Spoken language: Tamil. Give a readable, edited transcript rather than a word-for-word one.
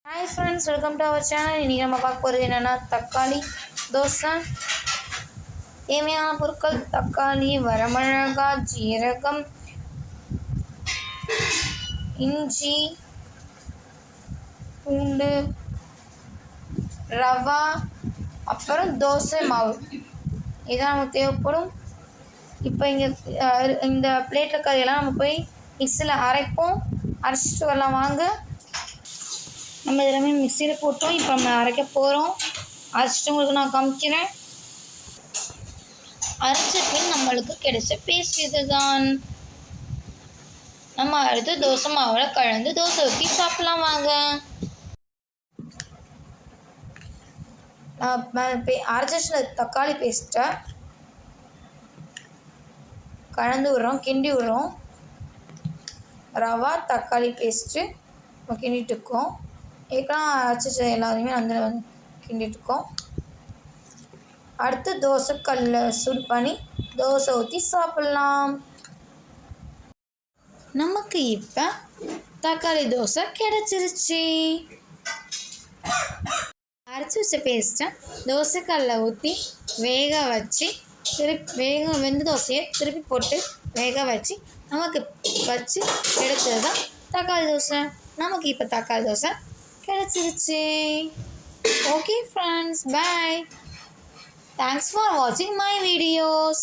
Hi friends, welcome to our channel. இன்னைக்கு நம்ம பார்க்க போகிறது என்னென்னா தக்காளி தோசை. தேவையான பொருட்கள் தக்காளி, வரமிளகாய், ஜீரகம், இஞ்சி, பூண்டு, ரவா, அப்புறம் தோசை மாவு இதான் நமக்கு தேவைப்படும். இப்போ இங்கே இந்த பிளேட்டில் இருக்கிறதெல்லாம் நம்ம போய் மிக்சியில் அரைப்போம். அரைச்சிட்டு வரலாம் வாங்க. நம்ம எல்லாமே மிக்சியில் போட்டோம். இப்போ நம்ம அரைக்க போகிறோம். அரைச்சிட்டு உங்களுக்கு நான் காமிக்கிறேன். அரைச்ச பின் நம்மளுக்கு கிடைச்ச பேஸ்ட் இதுதான். நம்ம அடுத்து தோசை மாவில் கலந்து தோசை ஊற்றி சாப்பிடலாம் வாங்க. அரைச்ச தக்காளி பேஸ்ட்டை கலந்து விடுறோம், கிண்டி விடுறோம். ரவா தக்காளி பேஸ்ட்டு கிண்டிட்டு இருக்கோம். ஏற்கனவே அரைச்ச எல்லாத்தையுமே வந்து கிண்டிட்டு இருக்கோம். அடுத்து தோசை கல்லை சூடு பண்ணி தோசை ஊற்றி சாப்பிட்லாம். நமக்கு இப்போ தக்காளி தோசை கிடச்சிருச்சு. அரைச்சி வச்ச பேஸ்ட்டை தோசைக்கல்லை ஊற்றி வேக வச்சு வெந்த தோசையை திருப்பி போட்டு வேக வச்சு நமக்கு வச்சு எடுத்தது தான் தக்காளி தோசை. நமக்கு இப்போ தக்காளி தோசை கிடச்சிருச்சு. Okay friends, bye. Thanks for watching my videos.